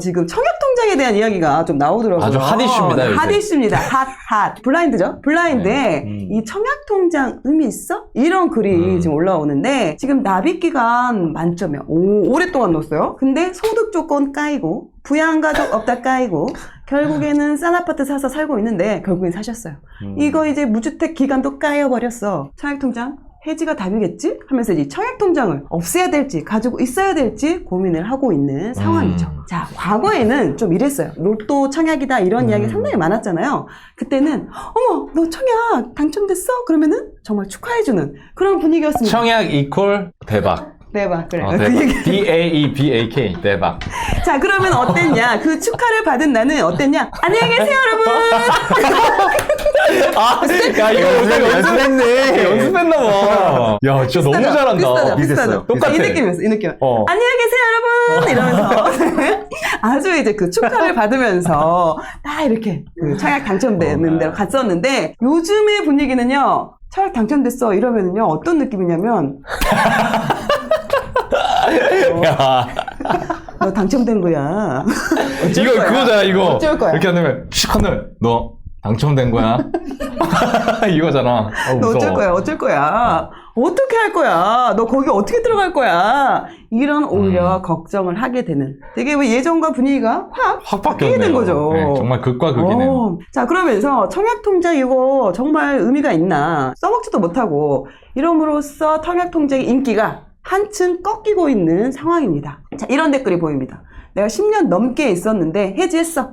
지금 청약통장에 대한 이야기가 좀 나오더라고요. 아주 핫 이슈입니다. 네, 핫 이슈입니다. 핫. 블라인드죠? 블라인드에 이 청약통장 의미 있어? 이런 글이 지금 올라오는데 지금 납입기간 만점이야. 오랫동안 넣었어요. 근데 소득 조건 까이고 부양가족 없다 까이고 결국에는 싼 아파트 사서 살고 있는데 결국엔 사셨어요. 이거 이제 무주택 기간도 까여버렸어. 청약통장? 해지가 답이겠지? 하면서 이제 청약통장을 없애야 될지 가지고 있어야 될지 고민을 하고 있는 상황이죠. 자, 과거에는 좀 이랬어요. 로또 청약이다 이런 이야기 상당히 많았잖아요. 그때는 어머 너 청약 당첨됐어? 그러면은 정말 축하해주는 그런 분위기였습니다. 청약 이퀄 대박. 대박 그래. 대박. DAEBAK 대박. 자, 그러면 어땠냐? 그 축하를 받은 나는 어땠냐? 안녕히 계세요 여러분. 야, 이거 연습했네. 연습했나 봐. 야, 진짜 너무 잘한다. 비슷하죠. 똑같아. 이 느낌이었어, 이 느낌. 안녕히 계세요 여러분. 이러면서 아주 이제 그 축하를 받으면서 딱 이렇게 그 청약 당첨되는 데로 갔었는데 요즘의 분위기는요. 청약 당첨됐어 이러면은요 어떤 느낌이냐면 야. 너 당첨된 거야. 이거 거야? 그거잖아, 이거. 어쩔 거야? 이렇게 하면 시커널 너 당첨된 거야. 이거잖아. 너 어쩔 거야? 어쩔 거야? 어떻게 할 거야? 너 거기 어떻게 들어갈 거야? 이런 오히려 걱정을 하게 되는 되게 왜 예전과 분위기가 확 바뀌는 거죠. 네, 정말 극과 극이네요. 자, 그러면서 청약통장 이거 정말 의미가 있나 써먹지도 못하고 이름으로써 청약통장의 인기가 한층 꺾이고 있는 상황입니다. 자, 이런 댓글이 보입니다. 내가 10년 넘게 있었는데 해지했어.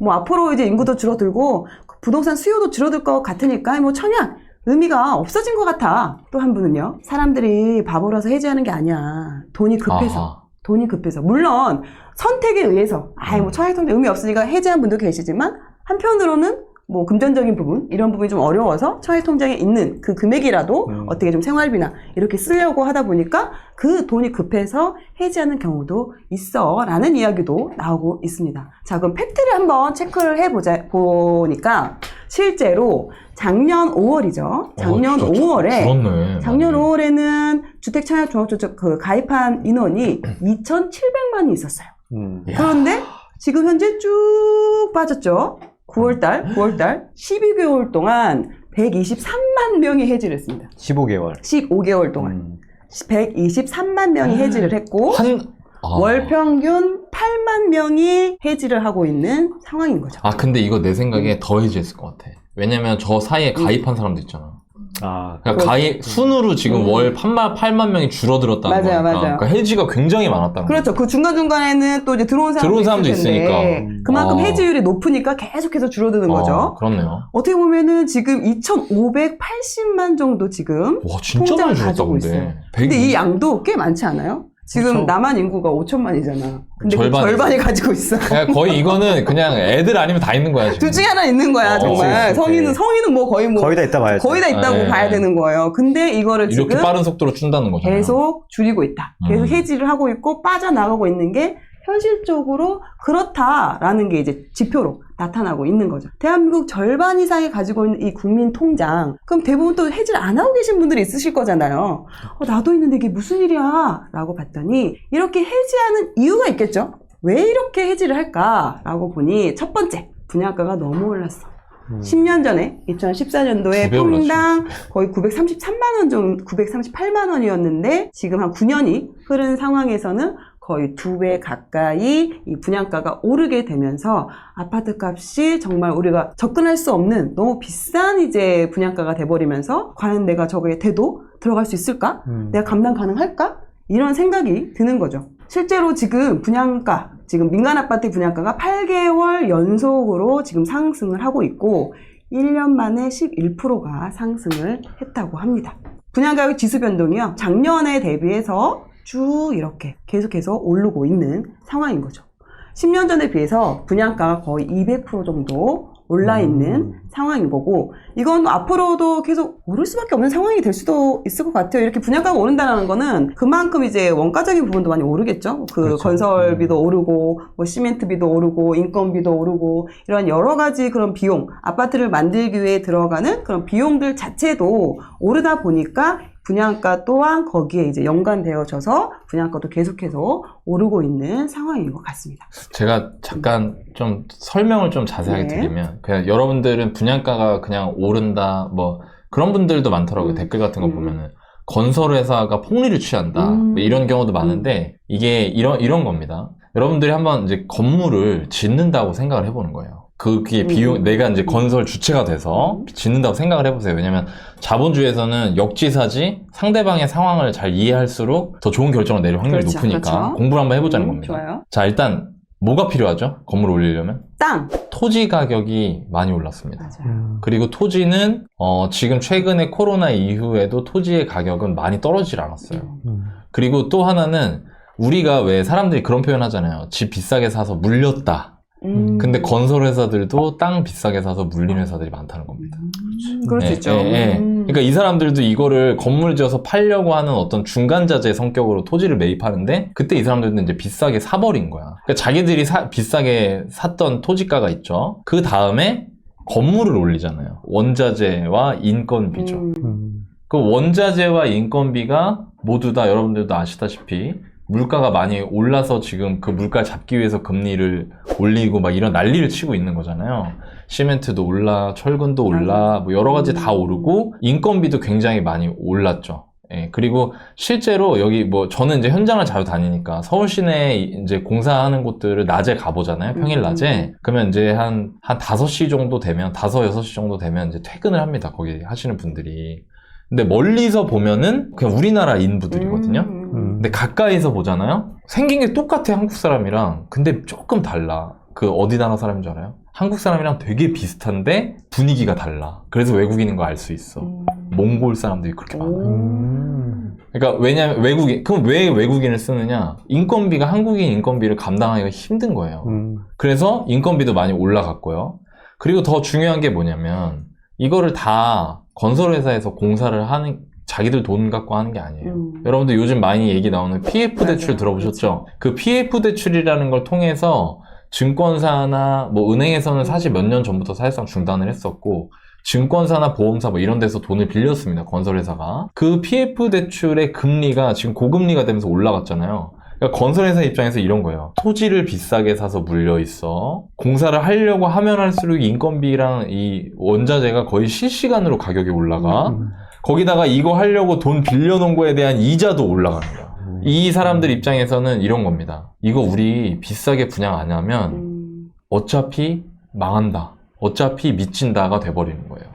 뭐 앞으로 이제 인구도 줄어들고 부동산 수요도 줄어들 것 같으니까 뭐 청약 의미가 없어진 것 같아. 또 한 분은요. 사람들이 바보라서 해지하는 게 아니야. 돈이 급해서. 아하. 돈이 급해서. 물론 선택에 의해서 뭐 청약통장 의미 없으니까 해지한 분도 계시지만 한편으로는 뭐 금전적인 부분 이런 부분이 좀 어려워서 청약통장에 있는 그 금액이라도 어떻게 좀 생활비나 이렇게 쓰려고 하다 보니까 그 돈이 급해서 해지하는 경우도 있어 라는 이야기도 나오고 있습니다. 자, 그럼 팩트를 한번 체크를 보니까 실제로 작년 5월이죠. 작년 5월에 줄었네. 작년 5월에는 주택청약종합조정 그 가입한 인원이 2,700만이 있었어요. 그런데 지금 현재 쭉 빠졌죠. 9월달 12개월 동안 123만 명이 해지를 했습니다. 15개월 동안 123만 명이 해지를 했고 월 평균 8만 명이 해지를 하고 있는 상황인 거죠. 근데 이거 내 생각에 더 해지했을 것 같아. 왜냐면 저 사이에 가입한 사람도 있잖아. 그러니까 가입 순으로 지금 월 8만 명이 줄어들었다는 거니까. 맞아요. 그러니까 해지가 굉장히 많았다는 거죠. 그렇죠. 그 중간중간에는 또 이제 들어온 사람도 있으니까. 그만큼 해지율이 높으니까 계속해서 줄어드는 거죠. 그렇네요. 어떻게 보면은 지금 2,580만 정도 지금 와, 진짜 많이 줄었다 근데. 근데 이 양도 꽤 많지 않아요? 지금 그렇죠. 남한 인구가 5천만이잖아. 근데 절반이 가지고 있어. 거의 이거는 그냥 애들 아니면 다 있는 거야 지금. 둘 중에 하나 있는 거야 정말. 성인은 뭐 거의 다 있다 봐야죠. 거의 다 있다고 봐야 되는 거예요. 근데 이거를 이렇게 지금 빠른 속도로 준다는 거잖아요. 계속 줄이고 있다. 계속 해지를 하고 있고 빠져나가고 있는 게 현실적으로 그렇다라는 게 이제 지표로 나타나고 있는 거죠. 대한민국 절반 이상이 가지고 있는 이 국민 통장, 그럼 대부분 또 해지를 안 하고 계신 분들이 있으실 거잖아요. 나도 있는데 이게 무슨 일이야? 라고 봤더니 이렇게 해지하는 이유가 있겠죠? 왜 이렇게 해지를 할까? 라고 보니 첫 번째, 분양가가 너무 올랐어. 10년 전에 2014년도에 평당 거의 933만 원 정도, 938만 원이었는데 지금 한 9년이 흐른 상황에서는 거의 2배 가까이 이 분양가가 오르게 되면서 아파트 값이 정말 우리가 접근할 수 없는 너무 비싼 이제 분양가가 돼버리면서 과연 내가 저거에 대도 들어갈 수 있을까? 내가 감당 가능할까? 이런 생각이 드는 거죠. 실제로 지금 분양가, 지금 민간 아파트 분양가가 8개월 연속으로 지금 상승을 하고 있고 1년 만에 11%가 상승을 했다고 합니다. 분양가격 지수 변동이요. 작년에 대비해서 쭉 이렇게 계속해서 오르고 있는 상황인 거죠. 10년 전에 비해서 분양가가 거의 200% 정도 올라있는 상황인 거고 이건 앞으로도 계속 오를 수밖에 없는 상황이 될 수도 있을 것 같아요. 이렇게 분양가가 오른다는 거는 그만큼 이제 원가적인 부분도 많이 오르겠죠. 그렇죠. 건설비도 오르고 뭐 시멘트비도 오르고 인건비도 오르고 이런 여러 가지 그런 비용, 아파트를 만들기 위해 들어가는 그런 비용들 자체도 오르다 보니까 분양가 또한 거기에 이제 연관되어져서 분양가도 계속해서 오르고 있는 상황인 것 같습니다. 제가 잠깐 좀 설명을 좀 자세하게 네. 드리면, 그냥 여러분들은 분양가가 그냥 오른다, 뭐, 그런 분들도 많더라고요. 댓글 같은 거 보면은. 건설회사가 폭리를 취한다. 뭐 이런 경우도 많은데, 이게 이런 겁니다. 여러분들이 한번 이제 건물을 짓는다고 생각을 해보는 거예요. 그게 비용, 내가 이제 건설 주체가 돼서 짓는다고 생각을 해보세요. 왜냐면 자본주의에서는 역지사지 상대방의 상황을 잘 이해할수록 더 좋은 결정을 내릴 확률이 그렇죠, 높으니까 그렇죠. 공부를 한번 해보자는 겁니다. 좋아요. 자, 일단 뭐가 필요하죠? 건물을 올리려면? 땅! 토지 가격이 많이 올랐습니다. 맞아요. 그리고 토지는 지금 최근에 코로나 이후에도 토지의 가격은 많이 떨어지질 않았어요. 그리고 또 하나는 우리가 왜 사람들이 그런 표현 하잖아요. 집 비싸게 사서 물렸다. 근데 건설회사들도 땅 비싸게 사서 물린 회사들이 많다는 겁니다. 그럴 수 있죠. 그러니까 이 사람들도 이거를 건물 지어서 팔려고 하는 어떤 중간자재 성격으로 토지를 매입하는데 그때 이 사람들도 이제 비싸게 사버린 거야. 그러니까 자기들이 비싸게 샀던 토지가가 있죠. 그 다음에 건물을 올리잖아요. 원자재와 인건비죠. 그 원자재와 인건비가 모두 다 여러분들도 아시다시피 물가가 많이 올라서 지금 그 물가를 잡기 위해서 금리를 올리고 막 이런 난리를 치고 있는 거잖아요. 시멘트도 올라, 철근도 올라, 뭐 여러 가지 다 오르고 인건비도 굉장히 많이 올랐죠. 예, 그리고 실제로 여기 뭐 저는 이제 현장을 자주 다니니까 서울 시내에 이제 공사하는 곳들을 낮에 가보잖아요. 평일 낮에. 그러면 이제 한 5시 정도 되면, 5, 6시 정도 되면 이제 퇴근을 합니다. 거기 하시는 분들이. 근데 멀리서 보면은 그냥 우리나라 인부들이거든요. 근데 가까이서 보잖아요. 생긴 게 똑같아, 한국 사람이랑. 근데 조금 달라. 그 어디 나라 사람인 줄 알아요? 한국 사람이랑 되게 비슷한데 분위기가 달라. 그래서 외국인인 거 알 수 있어. 몽골 사람들이 그렇게 많아요. 그러니까 왜냐면 그럼 왜 외국인을 쓰느냐? 인건비가 한국인 인건비를 감당하기가 힘든 거예요. 그래서 인건비도 많이 올라갔고요. 그리고 더 중요한 게 뭐냐면 이거를 다 건설회사에서 공사를 하는 자기들 돈 갖고 하는 게 아니에요. 여러분들 요즘 많이 얘기 나오는 PF 대출 들어보셨죠? 그 PF 대출이라는 걸 통해서 증권사나 뭐 은행에서는 사실 몇 년 전부터 사실상 중단을 했었고 증권사나 보험사 뭐 이런 데서 돈을 빌렸습니다. 건설회사가. 그 PF 대출의 금리가 지금 고금리가 되면서 올라갔잖아요. 그러니까 건설회사 입장에서 이런 거예요. 토지를 비싸게 사서 물려 있어. 공사를 하려고 하면 할수록 인건비랑 이 원자재가 거의 실시간으로 가격이 올라가. 거기다가 이거 하려고 돈 빌려놓은 거에 대한 이자도 올라가는 거야. 이 사람들 입장에서는 이런 겁니다. 이거 우리 비싸게 분양 안 하면 어차피 망한다. 어차피 미친다가 돼버리는 거예요.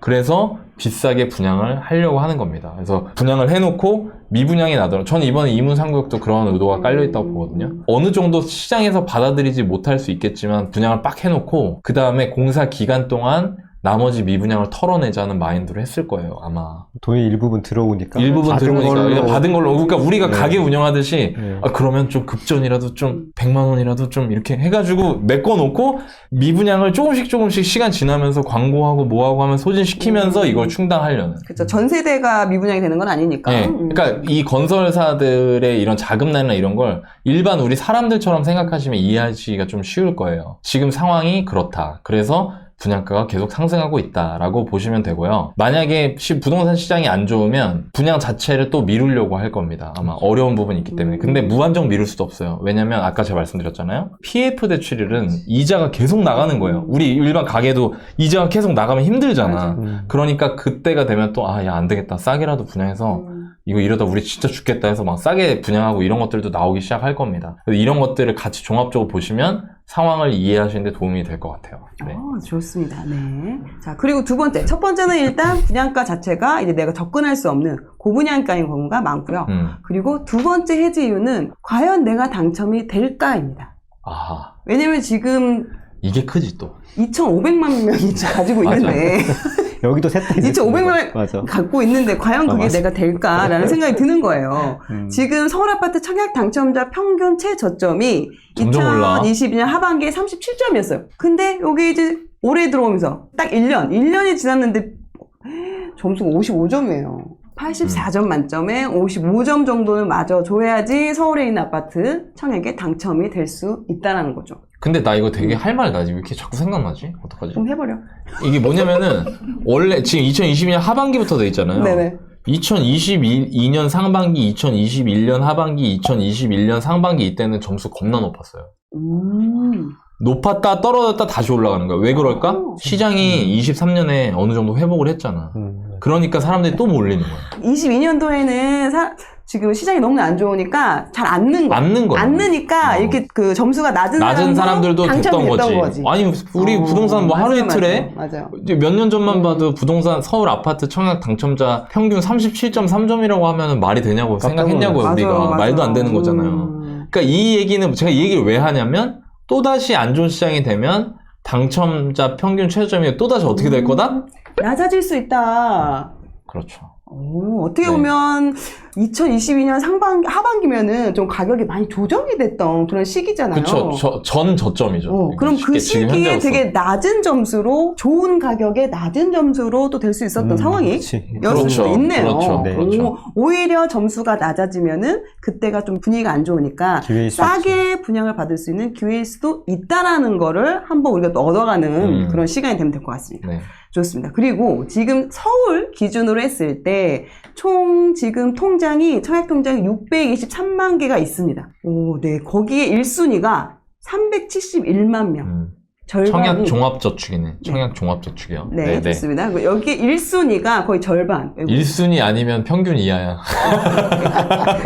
그래서 비싸게 분양을 하려고 하는 겁니다. 그래서 분양을 해놓고 미분양이 나더라도 저는 이번에 이문상국도 그런 의도가 깔려있다고 보거든요. 어느 정도 시장에서 받아들이지 못할 수 있겠지만 분양을 빡 해놓고 그 다음에 공사 기간 동안 나머지 미분양을 털어내자는 마인드로 했을 거예요, 아마. 돈이 일부분 들어오니까. 일부분 들어오니까 받은 걸로. 그러니까 우리가 네. 가게 운영하듯이 네. 그러면 좀 급전이라도 좀 100만 원이라도 좀 이렇게 해가지고 메꿔놓고 미분양을 조금씩 시간 지나면서 광고하고 뭐하고 하면 소진시키면서 이걸 충당하려는. 그렇죠. 전 세대가 미분양이 되는 건 아니니까. 네. 그러니까 이 건설사들의 이런 자금난이나 이런 걸 일반 우리 사람들처럼 생각하시면 이해하시기가 좀 쉬울 거예요. 지금 상황이 그렇다. 그래서 분양가가 계속 상승하고 있다라고 보시면 되고요. 만약에 부동산 시장이 안 좋으면 분양 자체를 또 미루려고 할 겁니다. 아마 어려운 부분이 있기 때문에. 근데 무한정 미룰 수도 없어요. 왜냐면 아까 제가 말씀드렸잖아요. PF 대출일은 이자가 계속 나가는 거예요. 우리 일반 가게도 이자가 계속 나가면 힘들잖아. 그러니까 그때가 되면 또 야, 안 되겠다. 싸게라도 분양해서 이거 이러다 우리 진짜 죽겠다 해서 막 싸게 분양하고 이런 것들도 나오기 시작할 겁니다. 그래서 이런 것들을 같이 종합적으로 보시면 상황을 이해하시는 데 도움이 될 것 같아요. 네. 좋습니다. 네. 자, 그리고 두 번째. 첫 번째는 일단 분양가 자체가 이제 내가 접근할 수 없는 고분양가인 경우가 많고요. 그리고 두 번째 해지 이유는 과연 내가 당첨이 될까입니다. 아하. 왜냐면 지금 이게 크지 또. 2,500만 명이 가지고 있는데 여기도 셋다 2,500명 맞아. 갖고 있는데 과연 그게 내가 될까라는 생각이 드는 거예요. 지금 서울아파트 청약 당첨자 평균 최저점이 점점 올라. 2022년 하반기에 37점이었어요. 근데 여기 이제 올해 들어오면서 딱 1년이 지났는데 점수가 55점이에요. 84점 만점에 55점 정도는 맞아줘야지 서울에 있는 아파트 청약에 당첨이 될 수 있다는 거죠. 근데 나 이거 되게 할 말 나지. 왜 이렇게 자꾸 생각나지? 어떡하지? 좀 해버려. 이게 뭐냐면은 원래 지금 2022년 하반기부터 돼 있잖아요. 네네. 2022년 상반기, 2021년 하반기, 2021년 상반기 이때는 점수 겁나 높았어요. 높았다 떨어졌다 다시 올라가는 거야. 왜 그럴까? 시장이 23년에 어느 정도 회복을 했잖아. 그러니까 사람들이 또 몰리는 거야. 22년도에는 지금 시장이 너무 안 좋으니까 잘 안 는 거야. 안 는 거야. 안 느니까 이렇게 그 점수가 낮은 사람들도 됐던 거지. 아니 우리 부동산 뭐 하루 이틀에 맞아요. 몇 년 전만 봐도 부동산 서울 아파트 청약 당첨자 평균 37.3점이라고 하면 말이 되냐고 생각했냐고요. 우리가 말도 안 되는 거잖아요. 그러니까 이 얘기는 제가 이 얘기를 왜 하냐면 또다시 안 좋은 시장이 되면 당첨자 평균 최저점이 또다시 어떻게 될 거다? 낮아질 수 있다. 그렇죠. 어떻게 네. 보면 2022년 하반기면은 좀 가격이 많이 조정이 됐던 그런 시기잖아요. 그렇죠. 전 저점이죠. 그럼 그 지금 시기에 현재로서. 되게 낮은 점수로 좋은 가격에 낮은 점수로 또 될 수 있었던 상황이 그렇지. 여실 수도 그렇죠. 있네요. 그렇죠. 네. 그렇죠. 오히려 점수가 낮아지면은 그때가 좀 분위기가 안 좋으니까 기회일 수 싸게 분양을 받을 수 있는 기회일 수도 있다라는 거를 한번 우리가 또 얻어가는 그런 시간이 되면 될 것 같습니다. 네. 좋습니다. 그리고 지금 서울 기준으로 했을 때 총 지금 통장이 청약 통장이 623만 개가 있습니다. 네. 거기에 1순위가 371만 명. 절반이 청약 종합저축이네. 청약 종합저축이요. 네, 좋습니다. 여기 1순위가 거의 절반. 1순위 아니면 평균 이하야.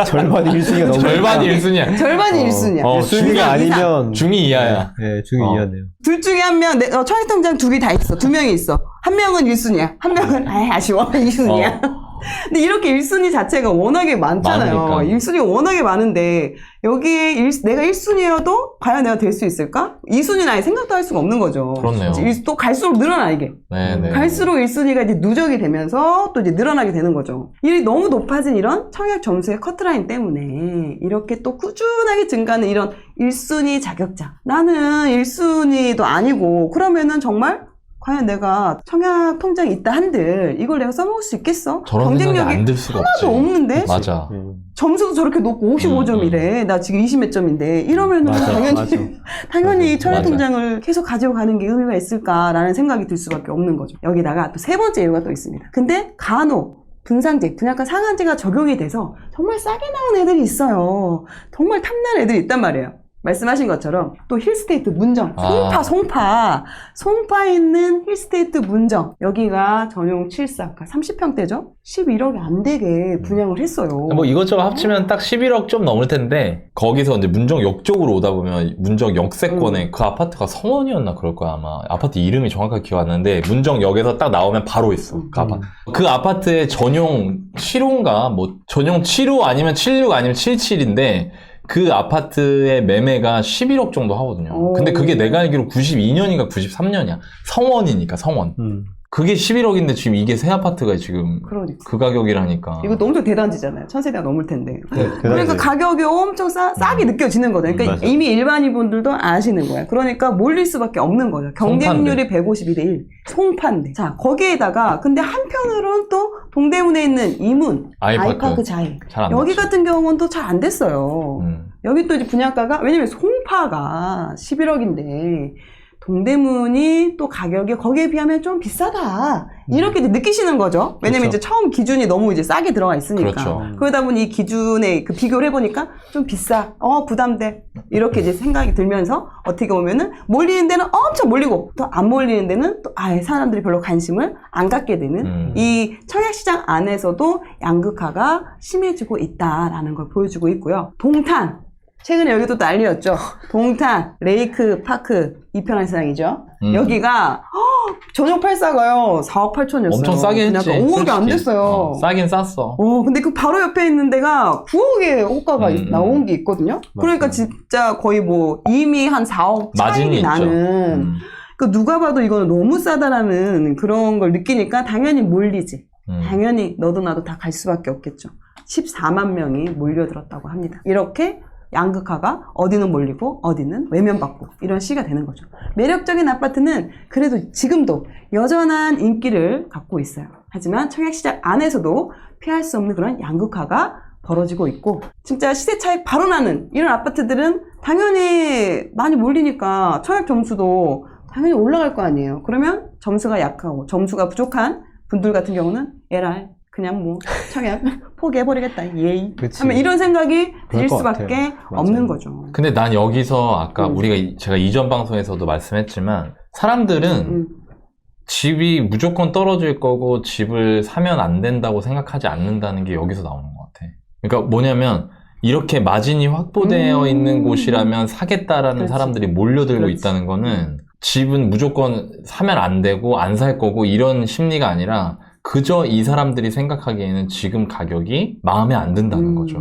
절반이 1순위가 너무 절반이 1순위야. 절반이 1순위야. 1순위가 아니면 중위 이하야. 네, 중위 이하네요. 둘 중에 한 명, 청약 통장 두 개 다 있어. 두 명이 있어. 한 명은 1순위야. 한 명은 아쉬워. 2순위야. 근데 이렇게 1순위 자체가 워낙에 많잖아요. 많으니까. 1순위가 워낙에 많은데 여기에 내가 1순위여도 과연 내가 될 수 있을까? 2순위는 아예 생각도 할 수가 없는 거죠. 그렇네요. 또 갈수록 늘어나 이게. 네. 갈수록 1순위가 이제 누적이 되면서 또 이제 늘어나게 되는 거죠. 이 너무 높아진 이런 청약 점수의 커트라인 때문에 이렇게 또 꾸준하게 증가하는 이런 1순위 자격자. 나는 1순위도 아니고 그러면은 정말 과연 내가 청약 통장이 있다 한들 이걸 내가 써먹을 수 있겠어? 저런 생각이 안 들 수가 없지. 하나도 없는데? 맞아. 점수도 저렇게 높고 55점이래. 나 지금 20몇 점인데 이러면은 맞아, 당연히 맞아. 당연히 청약 맞아. 통장을 계속 가지고 가는 게 의미가 있을까라는 생각이 들 수밖에 없는 거죠. 여기다가 또 세 번째 이유가 또 있습니다. 근데 간혹 분상제, 분양가 상한제가 적용이 돼서 정말 싸게 나온 애들이 있어요. 정말 탐나는 애들이 있단 말이에요. 말씀하신 것처럼 또 힐스테이트 문정, 송파 있는 힐스테이트 문정, 여기가 전용 7사 30평대죠? 11억이 안 되게 분양을 했어요. 뭐 이것저것 합치면 딱 11억 좀 넘을 텐데 거기서 이제 문정역 쪽으로 오다 보면 문정 역세권에 그 아파트가 성원이었나 그럴 거야 아마. 아파트 이름이 정확하게 기억 안 나는데 문정역에서 딱 나오면 바로 있어. 그 아파트. 그 아파트의 전용 7호인가 뭐 전용 7호 아니면 76 아니면 77인데 그 아파트의 매매가 11억 정도 하거든요. 근데 그게 내가 알기로 92년인가 93년이야. 성원이니까 성원. 그게 11억인데 지금 이게 새 아파트가 지금 그러니까. 그 가격이라니까. 이것도 엄청 대단지잖아요. 1000세대가 넘을 텐데. 그러니까 대단지. 가격이 엄청 싸게 느껴지는 거죠. 그러니까 맞아. 이미 일반인 분들도 아시는 거예요. 그러니까 몰릴 수밖에 없는 거죠. 경쟁률이 152대1. 송파인데. 자, 거기에다가 근데 한편으로는 또 동대문에 있는 이문, 아이파크 자이. 잘 안 여기 됐지. 같은 경우는 또 잘 안 됐어요. 여기 또 이제 분양가가, 왜냐면 송파가 11억인데, 동대문이 또 가격이 거기에 비하면 좀 비싸다. 이렇게 이제 느끼시는 거죠. 왜냐면 그렇죠. 이제 처음 기준이 너무 이제 싸게 들어가 있으니까. 그렇죠. 그러다 보니 이 기준에 그 비교를 해보니까 좀 비싸. 부담돼. 이렇게 이제 생각이 들면서 어떻게 보면은 몰리는 데는 엄청 몰리고 또 안 몰리는 데는 또 아예 사람들이 별로 관심을 안 갖게 되는 이 청약시장 안에서도 양극화가 심해지고 있다라는 걸 보여주고 있고요. 동탄. 최근에 여기도 난리였죠. 동탄, 레이크 파크 이편한 시장이죠. 여기가 전용 8사가요 4억 8천이었어요. 엄청 싸게 했지. 5억이 안 솔직히. 됐어요. 싸긴 쌌어. 근데 그 바로 옆에 있는 데가 9억의 호가가 나온 게 있거든요. 그러니까 진짜 거의 뭐 이미 한 4억 차이 마진이 나는. 있죠. 그 누가 봐도 이거는 너무 싸다라는 그런 걸 느끼니까 당연히 몰리지. 당연히 너도 나도 다 갈 수밖에 없겠죠. 14만 명이 몰려들었다고 합니다. 이렇게 양극화가 어디는 몰리고 어디는 외면받고 이런 시기가 되는 거죠. 매력적인 아파트는 그래도 지금도 여전한 인기를 갖고 있어요. 하지만 청약시장 안에서도 피할 수 없는 그런 양극화가 벌어지고 있고 진짜 시세 차익 바로 나는 이런 아파트들은 당연히 많이 몰리니까 청약 점수도 당연히 올라갈 거 아니에요. 그러면 점수가 약하고 점수가 부족한 분들 같은 경우는 LR 그냥 뭐 청약 포기해버리겠다. 예의. 그치. 하면 이런 생각이 들 그럴 것 수밖에 같아요. 없는 맞아요. 거죠. 근데 난 여기서 아까 제가 이전 방송에서도 말씀했지만 사람들은 집이 무조건 떨어질 거고 집을 사면 안 된다고 생각하지 않는다는 게 여기서 나오는 것 같아. 그러니까 뭐냐면 이렇게 마진이 확보되어 있는 곳이라면 사겠다라는 그렇지. 사람들이 몰려들고 그렇지. 있다는 거는 집은 무조건 사면 안 되고 안 살 거고 이런 심리가 아니라 그저 이 사람들이 생각하기에는 지금 가격이 마음에 안 든다는 거죠.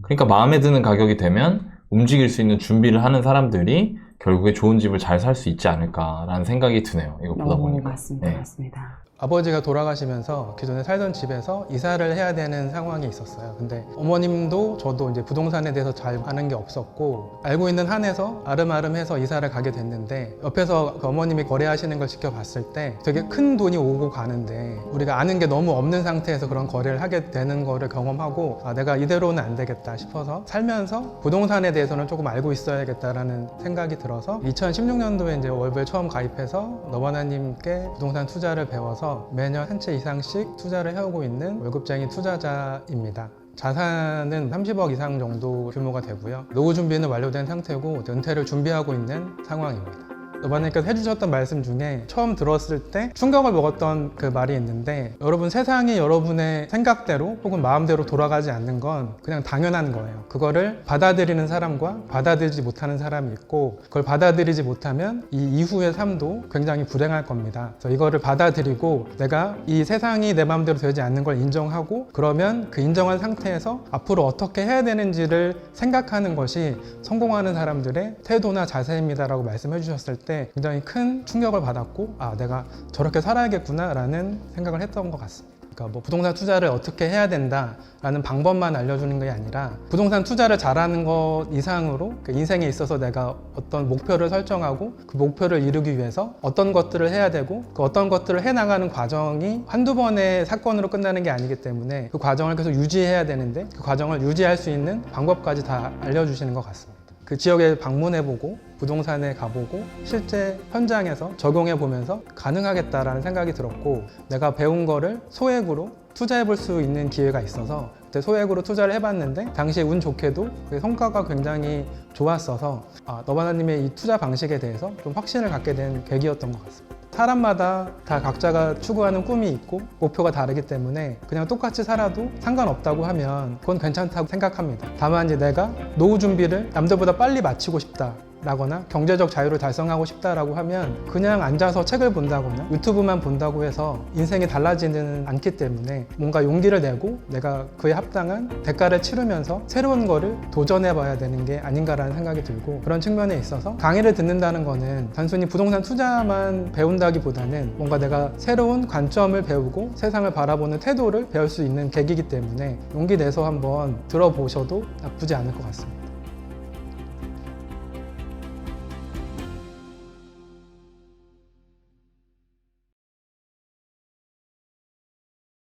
그러니까 마음에 드는 가격이 되면 움직일 수 있는 준비를 하는 사람들이 결국에 좋은 집을 잘 살 수 있지 않을까라는 생각이 드네요. 이거 보다 보니까. 맞습니다. 네. 맞습니다. 아버지가 돌아가시면서 기존에 살던 집에서 이사를 해야 되는 상황이 있었어요. 근데 어머님도 저도 이제 부동산에 대해서 잘 아는 게 없었고 알고 있는 한에서 아름아름해서 이사를 가게 됐는데 옆에서 그 어머님이 거래하시는 걸 지켜봤을 때 되게 큰 돈이 오고 가는데 우리가 아는 게 너무 없는 상태에서 그런 거래를 하게 되는 거를 경험하고 아, 내가 이대로는 안 되겠다 싶어서 살면서 부동산에 대해서는 조금 알고 있어야겠다라는 생각이 들어서 2016년도에 이제 월부에 처음 가입해서 너바나님께 부동산 투자를 배워서 매년 한 채 이상씩 투자를 해오고 있는 월급쟁이 투자자입니다. 자산은 30억 이상 정도 규모가 되고요. 노후 준비는 완료된 상태고 은퇴를 준비하고 있는 상황입니다. 너바님께서 해주셨던 말씀 중에 처음 들었을 때 충격을 먹었던 그 말이 있는데 여러분 세상이 여러분의 생각대로 혹은 마음대로 돌아가지 않는 건 그냥 당연한 거예요. 그거를 받아들이는 사람과 받아들이지 못하는 사람이 있고 그걸 받아들이지 못하면 이 이후의 삶도 굉장히 불행할 겁니다. 그래서 이거를 받아들이고 내가 이 세상이 내 마음대로 되지 않는 걸 인정하고 그러면 그 인정한 상태에서 앞으로 어떻게 해야 되는지를 생각하는 것이 성공하는 사람들의 태도나 자세입니다라고 말씀해 주셨을 때 굉장히 큰 충격을 받았고 아 내가 저렇게 살아야겠구나 라는 생각을 했던 것 같습니다. 그러니까 뭐 부동산 투자를 어떻게 해야 된다라는 방법만 알려주는 게 아니라 부동산 투자를 잘하는 것 이상으로 그 인생에 있어서 내가 어떤 목표를 설정하고 그 목표를 이루기 위해서 어떤 것들을 해야 되고 그 어떤 것들을 해나가는 과정이 한두 번의 사건으로 끝나는 게 아니기 때문에 그 과정을 계속 유지해야 되는데 그 과정을 유지할 수 있는 방법까지 다 알려주시는 것 같습니다. 그 지역에 방문해보고 부동산에 가보고 실제 현장에서 적용해보면서 가능하겠다라는 생각이 들었고 내가 배운 거를 소액으로 투자해볼 수 있는 기회가 있어서 그때 소액으로 투자를 해봤는데 당시에 운 좋게도 그 성과가 굉장히 좋았어서 너바나님의 이 투자 방식에 대해서 좀 확신을 갖게 된 계기였던 것 같습니다. 사람마다 다 각자가 추구하는 꿈이 있고 목표가 다르기 때문에 그냥 똑같이 살아도 상관없다고 하면 그건 괜찮다고 생각합니다. 다만 이제 내가 노후 준비를 남들보다 빨리 마치고 싶다 라거나 경제적 자유를 달성하고 싶다라고 하면 그냥 앉아서 책을 본다거나 유튜브만 본다고 해서 인생이 달라지는 않기 때문에 뭔가 용기를 내고 내가 그에 합당한 대가를 치르면서 새로운 거를 도전해 봐야 되는 게 아닌가라는 생각이 들고 그런 측면에 있어서 강의를 듣는다는 거는 단순히 부동산 투자만 배운다기보다는 뭔가 내가 새로운 관점을 배우고 세상을 바라보는 태도를 배울 수 있는 계기이기 때문에 용기 내서 한번 들어보셔도 나쁘지 않을 것 같습니다.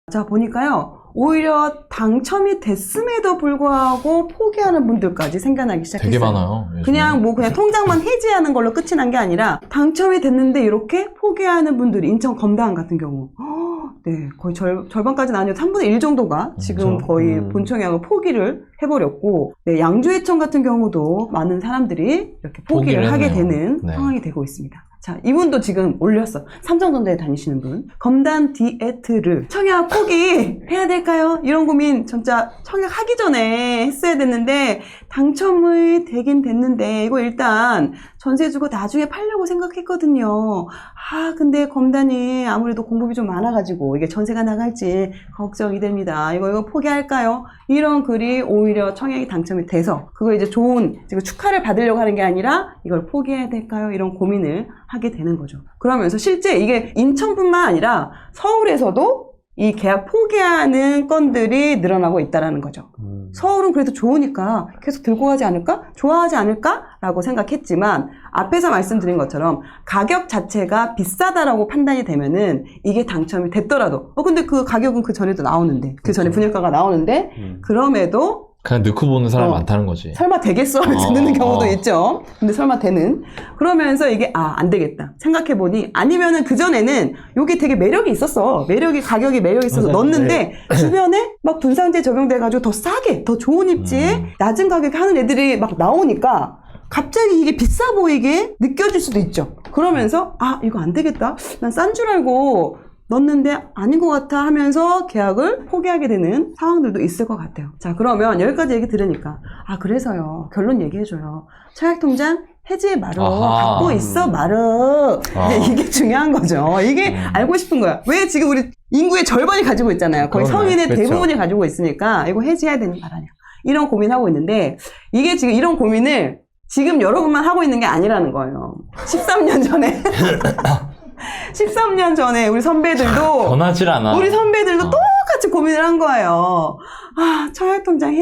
자, 보니까요. 오히려 당첨이 됐음에도 불구하고 포기하는 분들까지 생겨나기 시작했어요. 되게 많아요. 요즘에. 그냥 통장만 해지하는 걸로 끝이 난 게 아니라 당첨이 됐는데 이렇게 포기하는 분들이 인천 검다항 같은 경우 네, 거의 절반까지는 아니어도 3분의 1 정도가 지금 그렇죠. 거의 본청약을 포기를 해버렸고 네, 양주해청 같은 경우도 많은 사람들이 이렇게 포기를 하게 했네요. 되는 네. 상황이 되고 있습니다. 자, 이분도 지금 올렸어. 삼성전자에 다니시는 분. 검단 디에트를 청약 포기 해야 될까요? 이런 고민 진짜 청약하기 전에 했어야 됐는데 당첨이 되긴 됐는데 이거 일단 전세 주고 나중에 팔려고 생각했거든요. 근데 검단이 아무래도 공급이 좀 많아가지고 이게 전세가 나갈지 걱정이 됩니다. 이거 포기할까요? 이런 글이 오히려 청약이 당첨이 돼서 그거 이제 좋은 축하를 받으려고 하는 게 아니라 이걸 포기해야 될까요? 이런 고민을 하게 되는 거죠. 그러면서 실제 이게 인천뿐만 아니라 서울에서도 이 계약 포기하는 건들이 늘어나고 있다는 거죠. 서울은 그래도 좋으니까 계속 들고 가지 않을까? 좋아하지 않을까? 라고 생각했지만 앞에서 말씀드린 것처럼 가격 자체가 비싸다라고 판단이 되면은 이게 당첨이 됐더라도 근데 그 가격은 그 전에도 나오는데 그 전에 분양가가 나오는데 그럼에도 그냥 넣고 보는 사람이 어. 많다는 거지. 설마 되겠어 하면서 넣는 경우도 있죠. 근데 설마 되는. 그러면서 이게 안 되겠다. 생각해보니 아니면은 그전에는 이게 되게 매력이 있었어. 가격이 매력이 있어서 맞아요. 넣었는데 주변에 막 분상제 적용돼가지고 더 싸게, 더 좋은 입지에 낮은 가격에 하는 애들이 막 나오니까 갑자기 이게 비싸 보이게 느껴질 수도 있죠. 그러면서 이거 안 되겠다. 난 싼 줄 알고 넣었는데 아닌 것 같아 하면서 계약을 포기하게 되는 상황들도 있을 것 같아요. 자, 그러면 여기까지 얘기 들으니까 그래서요. 결론 얘기해줘요. 청약통장 해지의 마루 아하. 갖고 있어 마루. 이게 중요한 거죠. 이게 알고 싶은 거야. 왜 지금 우리 인구의 절반이 가지고 있잖아요. 거의 그러네. 성인의 그렇죠. 대부분이 가지고 있으니까 이거 해지해야 되는 거 아니야. 이런 고민하고 있는데 이게 지금 이런 고민을 지금 여러분만 하고 있는 게 아니라는 거예요. 13년 전에 13년 전에 우리 선배들도 변하질 않아. 우리 선배들도 똑같이 고민을 한 거예요. 청약통장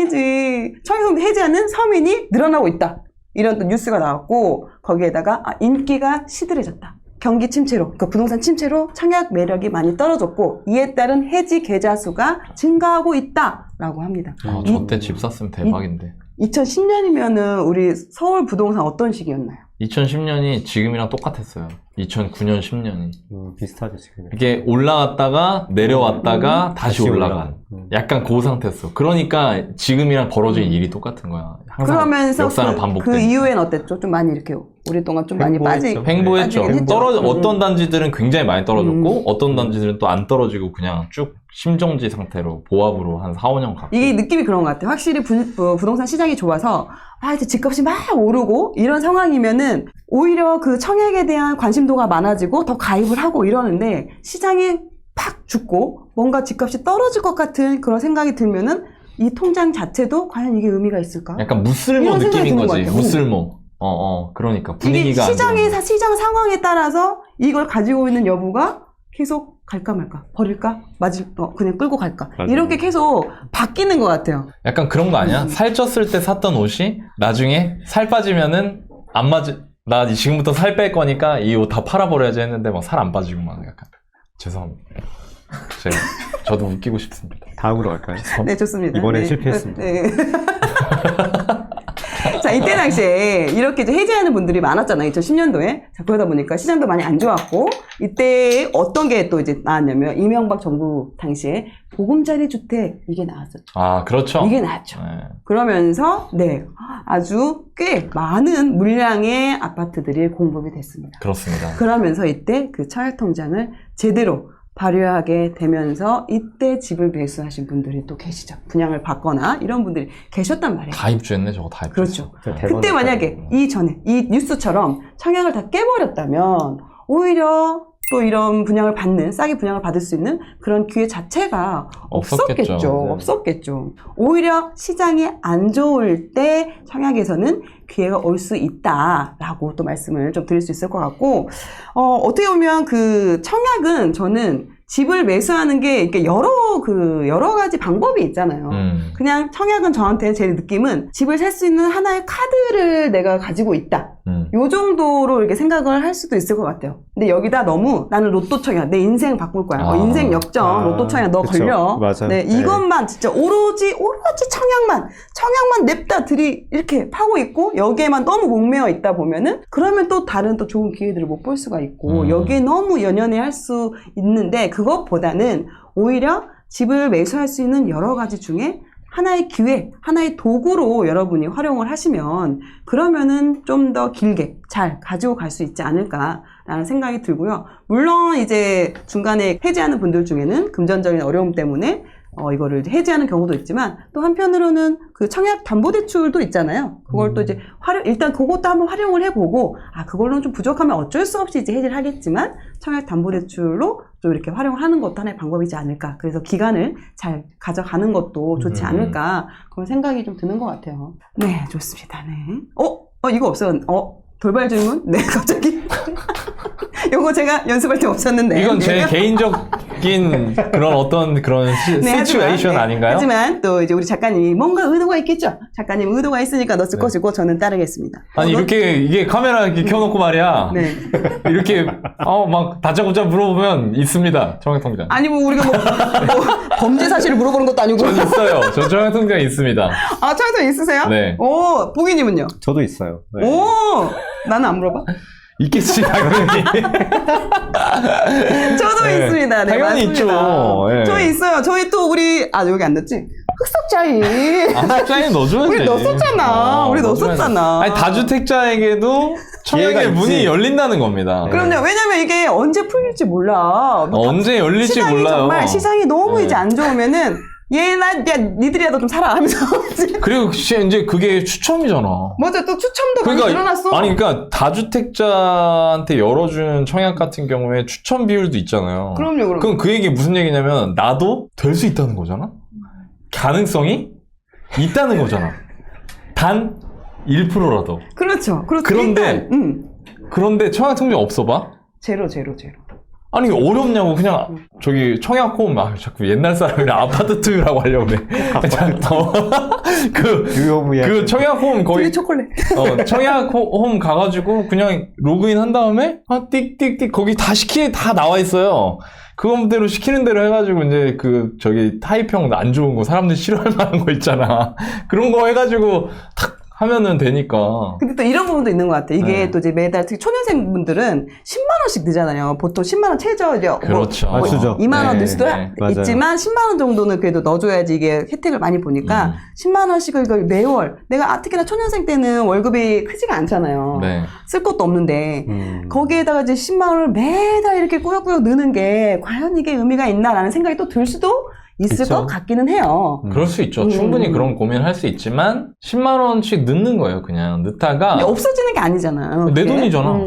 청약통장 해지하는 서민이 늘어나고 있다. 이런 또 뉴스가 나왔고 거기에다가 인기가 시들해졌다. 경기 침체로, 그러니까 부동산 침체로 청약 매력이 많이 떨어졌고 이에 따른 해지 계좌 수가 증가하고 있다라고 합니다. 저때 집 샀으면 대박인데. 2010년이면은 우리 서울 부동산 어떤 시기였나요? 2010년이 지금이랑 똑같았어요. 2009년, 10년이. 비슷하죠, 지금. 이게 올라갔다가 내려왔다가 다시 올라간. 약간 그 상태였어. 그러니까 지금이랑 벌어진 일이 똑같은 거야. 항상 그러면서 역사는 그 반복되니까. 이후엔 어땠죠? 좀 많이 이렇게 오랫동안 좀 많이 횡보했죠. 횡보했죠. 빠지긴 했죠. 어떤 단지들은 굉장히 많이 떨어졌고 어떤 단지들은 또 안 떨어지고 그냥 쭉 심정지 상태로 보합으로 한 4, 5년 갔고. 이게 느낌이 그런 것 같아요. 확실히 부동산 시장이 좋아서 이제 집값이 막 오르고 이런 상황이면은 오히려 그 청약에 대한 관심도가 많아지고 더 가입을 하고 이러는데 시장이 팍 죽고 뭔가 집값이 떨어질 것 같은 그런 생각이 들면은 이 통장 자체도 과연 이게 의미가 있을까? 약간 무쓸모 이런 생각이 느낌인 드는 것 거지. 같아요. 무쓸모. 그러니까 분위기가 이게 안 좋은 시장 상황에 따라서 이걸 가지고 있는 여부가 계속 갈까 말까, 버릴까, 그냥 끌고 갈까. 맞아요. 이렇게 계속 바뀌는 것 같아요. 약간 그런 거 아니야? 살쪘을 때 샀던 옷이 나중에 살 빠지면은 안 나 지금부터 살 뺄 거니까 이 옷 다 팔아버려야지 했는데 막 살 안 빠지고 막 약간. 죄송합니다. 저도 웃기고 싶습니다. 다음으로 갈까요? 네, 좋습니다. 이번엔 네. 실패했습니다. 네. 자, 이때 당시에 이렇게 이제 해지하는 분들이 많았잖아요. 2010년도에. 자, 그러다 보니까 시장도 많이 안 좋았고, 이때 어떤 게 또 이제 나왔냐면, 이명박 정부 당시에 보금자리 주택, 이게 나왔었죠. 그렇죠. 이게 나왔죠. 네. 그러면서, 아주 꽤 많은 물량의 아파트들이 공급이 됐습니다. 그렇습니다. 그러면서 이때 그 청약통장을 제대로 발효하게 되면서 이때 집을 매수하신 분들이 또 계시죠. 분양을 받거나 이런 분들이 계셨단 말이에요. 다입주했네, 저거 다입주. 그렇죠. 그때 만약에 이전에 이 뉴스처럼 청약을 다 깨버렸다면 오히려 또 이런 분양을 받는, 싸게 분양을 받을 수 있는 그런 기회 자체가 없었겠죠. 없었겠죠. 없었겠죠. 오히려 시장이 안 좋을 때 청약에서는 기회가 올 수 있다라고 또 말씀을 좀 드릴 수 있을 것 같고, 어떻게 보면 그 청약은 저는 집을 매수하는 게 이렇게 여러 가지 방법이 있잖아요. 그냥 청약은 저한테 제 느낌은 집을 살 수 있는 하나의 카드를 내가 가지고 있다. 요 정도로 이렇게 생각을 할 수도 있을 것 같아요. 근데 여기다 너무 나는 로또 청약, 내 인생 바꿀 거야. 인생 역전, 로또 청약 너 그쵸. 걸려. 맞아요. 네, 이것만 진짜 오로지 청약만 냅다 이렇게 파고 있고 여기에만 너무 목매어 있다 보면은 그러면 또 다른 또 좋은 기회들을 못 볼 수가 있고 여기에 너무 연연해 할 수 있는데 그것보다는 오히려 집을 매수할 수 있는 여러 가지 중에 하나의 기회, 하나의 도구로 여러분이 활용을 하시면 그러면은 좀 더 길게 잘 가지고 갈 수 있지 않을까라는 생각이 들고요. 물론 이제 중간에 해지하는 분들 중에는 금전적인 어려움 때문에 이거를 해지하는 경우도 있지만 또 한편으로는 그 청약 담보대출도 있잖아요. 그걸 또 이제 일단 그것도 한번 활용을 해보고 그걸로는 좀 부족하면 어쩔 수 없이 이제 해지를 하겠지만 청약 담보대출로 좀 이렇게 활용을 하는 것도 하나의 방법이지 않을까. 그래서 기간을 잘 가져가는 것도 좋지 않을까 그런 생각이 좀 드는 것 같아요. 네, 좋습니다. 네. 이거 없어요. 돌발 질문? 네, 갑자기. 요거 제가 연습할 때 없었는데. 이건 제 개인적 바뀐 그런 어떤 그런 시츄에이션 네. 아닌가요? 하지만 또 이제 우리 작가님이 뭔가 의도가 있겠죠. 작가님 의도가 있으니까 넣었을 네. 것이고 저는 따르겠습니다. 아니 이렇게 이게 카메라 이렇게 켜놓고 말이야. 네. 이렇게 막 다짜고짜 물어보면 있습니다. 청약통장. 아니 뭐 우리가 뭐 범죄 사실을 물어보는 것도 아니고. 전 있어요. 저 청약통장 있습니다. 아, 청약통 있으세요? 네. 오, 보기님은요? 저도 있어요. 네. 오, 나는 안 물어봐. 있겠지 당연히. 저도 네. 있습니다. 네, 당연히 맞습니다. 있죠. 예. 저희 있어요. 저희 또 우리 여기 안 넣었지? 흑석자인. 흑석자인 넣어줘야지. 우리 넣었었잖아. 우리 넣었었잖아. 아니 다주택자에게도 청약의 기회가 문이 있지. 열린다는 겁니다. 네. 그럼요. 왜냐면 이게 언제 풀릴지 몰라. 언제 열릴지 시장이 몰라요. 정말 시장이 너무 네. 이제 안 좋으면은 야 니들이라도 좀 살아 하면서 그리고 이제 그게 추첨이잖아. 맞아 또 추첨도 많이 늘어났어. 아니 그러니까 다주택자한테 열어준 청약 같은 경우에 추첨 비율도 있잖아요. 그럼요. 그럼 그 얘기 무슨 얘기냐면 나도 될 수 있다는 거잖아. 가능성이 있다는 거잖아. 단 1%라도. 그렇죠. 그런데 그런데 청약 통장 없어 봐. 제로. 아니 이게 어렵냐고 그냥 저기 청약홈 자꾸 옛날 사람이라 아파트 투유라고 하려고 그래. 그 청약홈 거의 초콜릿. 청약홈 가가지고 그냥 로그인 한 다음에 띡띡띡 거기 다 나와 있어요. 그거대로 시키는 대로 해가지고 이제 저기 타입형 안 좋은 거 사람들이 싫어할 만한 거 있잖아. 그런 거 해가지고 탁 하면은 되니까. 근데 또 이런 부분도 있는 것 같아. 이게 네. 또 이제 매달 특히 초년생 분들은 10만 원씩 넣잖아요. 보통 10만 원 최저 이제 그렇죠. 아, 주죠. 2만 원 네, 넣을 수도 네. 있지만 10만 원 정도는 그래도 넣어줘야지 이게 혜택을 많이 보니까 10만 원씩을 이걸 매월 내가 특히나 초년생 때는 월급이 크지가 않잖아요. 네. 쓸 것도 없는데 거기에다가 이제 10만 원을 매달 이렇게 꾸역꾸역 넣는 게 과연 이게 의미가 있나라는 생각이 또 들 수도 있을 그쵸? 것 같기는 해요. 그럴 수 있죠. 충분히 그런 고민을 할 수 있지만 10만 원씩 넣는 거예요. 그냥 넣다가 근데 없어지는 게 아니잖아요. 내 그게. 돈이잖아.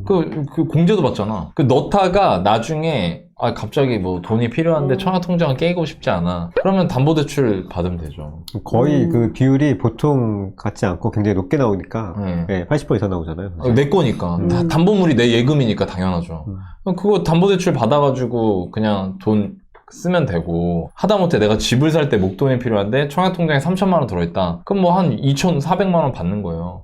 그 공제도 받잖아. 넣다가 나중에 갑자기 뭐 돈이 필요한데 청약 통장을 깨고 싶지 않아. 그러면 담보대출 받으면 되죠. 거의 그 비율이 보통 같지 않고 굉장히 높게 나오니까 네. 네, 80% 이상 나오잖아요. 사실. 내 거니까. 담보물이 내 예금이니까 당연하죠. 그거 담보대출 받아가지고 그냥 돈 쓰면 되고 하다못해 내가 집을 살 때 목돈이 필요한데 청약통장에 3천만 원 들어있다. 그럼 뭐 한 2,400만 원 받는 거예요.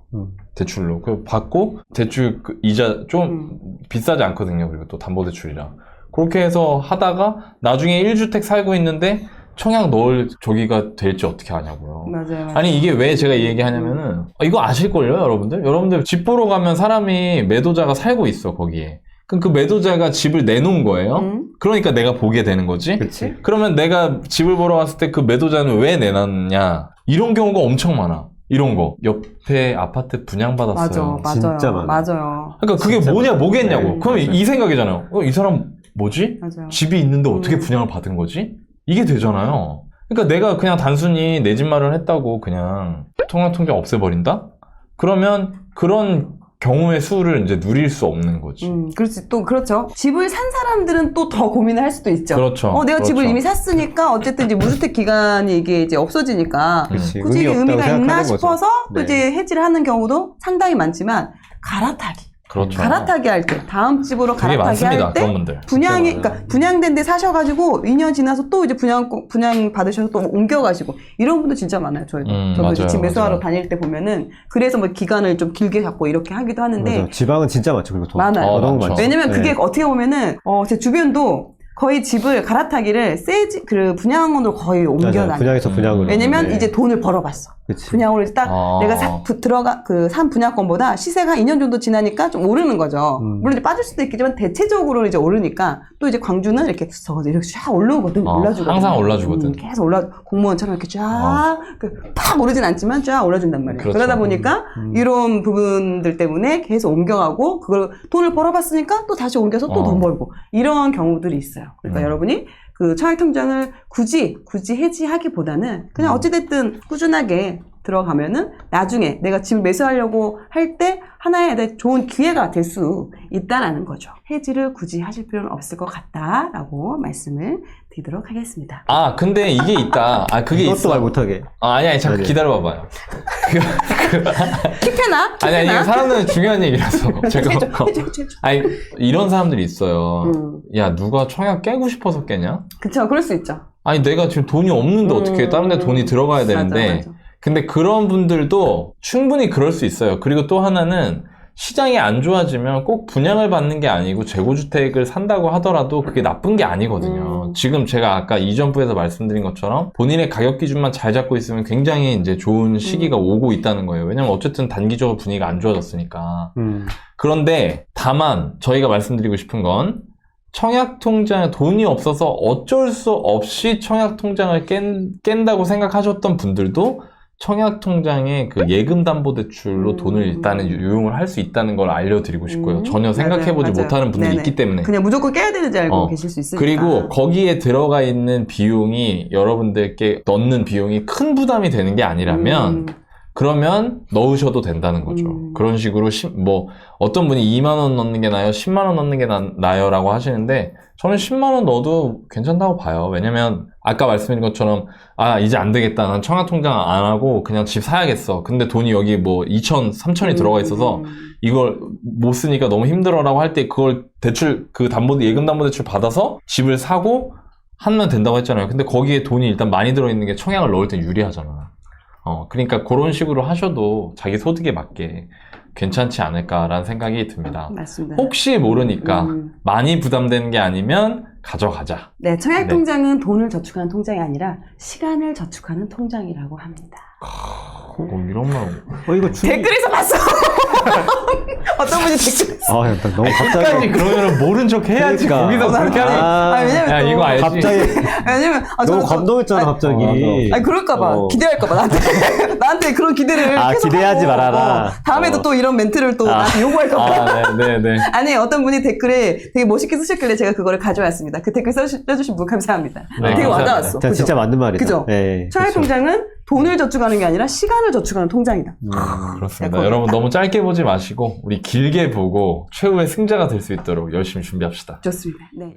대출로. 그 받고 대출 이자 좀 비싸지 않거든요. 그리고 또 담보대출이라. 그렇게 해서 하다가 나중에 1주택 살고 있는데 청약 넣을 저기가 될지 어떻게 아냐고요. 맞아요. 아니 이게 왜 제가 이 얘기 하냐면은 이거 아실걸요 여러분들? 여러분들 집 보러 가면 사람이 매도자가 살고 있어 거기에. 그럼 그 매도자가 집을 내놓은 거예요. 그러니까 내가 보게 되는 거지. 그치. 그러면 내가 집을 보러 갔을 때 그 매도자는 왜 내놨냐 이런 경우가 엄청 많아. 이런 거 옆에 아파트 분양받았어요. 맞아요. 진짜 많아요. 맞아요. 그러니까 그게 진짜 뭐겠냐고. 네, 그럼 맞아요. 이 생각이잖아요. 이 사람 뭐지? 맞아요. 집이 있는데 어떻게 분양을 받은 거지? 이게 되잖아요. 그러니까 내가 그냥 단순히 내 집 마련했다고 그냥 청약통장 없애버린다? 그러면 그런 경우의 수를 이제 누릴 수 없는 거지. 그렇지. 또 그렇죠. 집을 산 사람들은 또 더 고민을 할 수도 있죠. 그렇죠. 내가 그렇죠. 집을 이미 샀으니까 어쨌든 이제 무주택 기간이 이게 이제 없어지니까 그치. 굳이 이게 의미가 있나 생각하는 거죠. 싶어서 또 네. 이제 해지를 하는 경우도 상당히 많지만 갈아타기. 그렇죠. 갈아타기 할 때, 다음 집으로 되게 갈아타기 많습니다. 할 때 그런 분들. 분양이, 진짜 많아요. 그러니까 분양된 데 사셔가지고 2년 지나서 또 이제 분양 받으셔서 또 옮겨가시고 이런 분들 진짜 많아요. 저도 맞아요, 이제 집 매수하러 맞아요. 다닐 때 보면은 그래서 뭐 기간을 좀 길게 잡고 이렇게 하기도 하는데 맞아. 지방은 진짜 많죠. 그리고 돈. 많아요. 너무 많죠. 많죠. 왜냐면 네. 그게 어떻게 보면은 제 주변도 거의 집을 갈아타기를 그 분양원으로 거의 맞아요. 옮겨다녀요. 분양에서 분양으로. 왜냐면 네. 이제 돈을 벌어봤어. 그치. 분양으로 딱 내가 산 분양권보다 시세가 2년 정도 지나니까 좀 오르는 거죠. 물론 이제 빠질 수도 있겠지만 대체적으로 이제 오르니까 또 이제 광주는 이렇게 적어도 이렇게 쫙 올라오거든. 올라주거든. 항상 올라주거든. 계속 공무원처럼 이렇게 쫙 팍 오르진 않지만 쫙 올라준단 말이에요. 그렇죠. 그러다 보니까 이런 부분들 때문에 계속 옮겨가고 그걸 돈을 벌어봤으니까 또 다시 옮겨서 또 돈 벌고 이런 경우들이 있어요. 그러니까 여러분이 그 청약통장을 굳이 해지하기보다는 그냥 어찌됐든 꾸준하게 들어가면은 나중에 내가 집을 매수하려고 할 때 하나의 좋은 기회가 될 수 있다라는 거죠. 해지를 굳이 하실 필요는 없을 것 같다라고 말씀을 드리도록 하겠습니다. 아, 근데 이게 있다. 아, 그게 이것도 있어. 말 못하게. 아니, 잠깐 아니. 기다려봐봐요. 킵해놔? 아니, 이게 사람들은 중요한 얘기라서. 제가. 해줘. 아니, 이런 사람들이 있어요. 음. 야, 누가 청약 깨고 싶어서 깨냐? 그쵸, 그럴 수 있죠. 아니, 내가 지금 돈이 없는데 어떻게 다른 데 돈이 들어가야 되는데. 맞아. 근데 그런 분들도 충분히 그럴 수 있어요. 그리고 또 하나는 시장이 안 좋아지면 꼭 분양을 받는 게 아니고 재고주택을 산다고 하더라도 그게 나쁜 게 아니거든요. 지금 제가 아까 이전부에서 말씀드린 것처럼 본인의 가격 기준만 잘 잡고 있으면 굉장히 이제 좋은 시기가 오고 있다는 거예요. 왜냐면 어쨌든 단기적으로 분위기가 안 좋아졌으니까. 그런데 다만 저희가 말씀드리고 싶은 건 청약통장 돈이 없어서 어쩔 수 없이 청약통장을 깬다고 생각하셨던 분들도 청약통장의 그 예금담보대출로 돈을 일단은 유용을 할 수 있다는 걸 알려드리고 싶고요. 전혀 생각해보지 맞아요. 못하는 분들이 네네. 있기 때문에. 그냥 무조건 깨야 되는지 알고 계실 수 있으니까. 그리고 거기에 들어가 있는 비용이 여러분들께 넣는 비용이 큰 부담이 되는 게 아니라면 그러면 넣으셔도 된다는 거죠. 그런 식으로 어떤 분이 2만 원 넣는 게 나아요? 10만 원 넣는 게 나아요? 라고 하시는데 저는 10만 원 넣어도 괜찮다고 봐요. 왜냐면 아까 말씀드린 것처럼 아 이제 안 되겠다. 난 청약통장 안 하고 그냥 집 사야겠어. 근데 돈이 여기 2천, 3천이 들어가 있어서 이걸 못 쓰니까 너무 힘들어라고 할 때 그걸 대출 예금담보대출 받아서 집을 사고 하면 된다고 했잖아요. 근데 거기에 돈이 일단 많이 들어있는 게 청약을 넣을 때 유리하잖아. 그러니까 그런 식으로 하셔도 자기 소득에 맞게 괜찮지 않을까라는 생각이 듭니다. 맞습니다. 혹시 모르니까 많이 부담되는 게 아니면 가져가자. 네, 청약통장은 돈을 저축하는 통장이 아니라 시간을 저축하는 통장이라고 합니다. 이런 말. 이거 댓글에서 봤어. 어떤 분이 댓글에서. 아, 나 너무 끝까지 갑자기. 그러면은 모른 척 해야지. 그러니까. 거기서 그렇게 하니. 왜냐면 야, 또 이거 알지? 갑자기. 왜냐면 너무 감동했잖아, 갑자기. 아니 그럴까봐 기대할까봐 나한테 그런 기대를 계속 기대하지 하고, 말아라. 다음에도 또 이런 멘트를 또 나한테 요구할까봐. 네네. 아니 어떤 분이 댓글에 되게 멋있게 쓰셨길래 제가 그거를 가져왔습니다. 그 댓글 써주신 분 감사합니다. 네, 되게 감사합니다. 와닿았어. 진짜, 진짜 맞는 말이다. 그죠? 네, 청약통장은 돈을 저축하는 게 아니라 시간을 저축하는 통장이다. 그렇습니다. 네, 여러분 너무 짧게 보지 마시고 우리 길게 보고 최후의 승자가 될 수 있도록 열심히 준비합시다. 좋습니다. 네.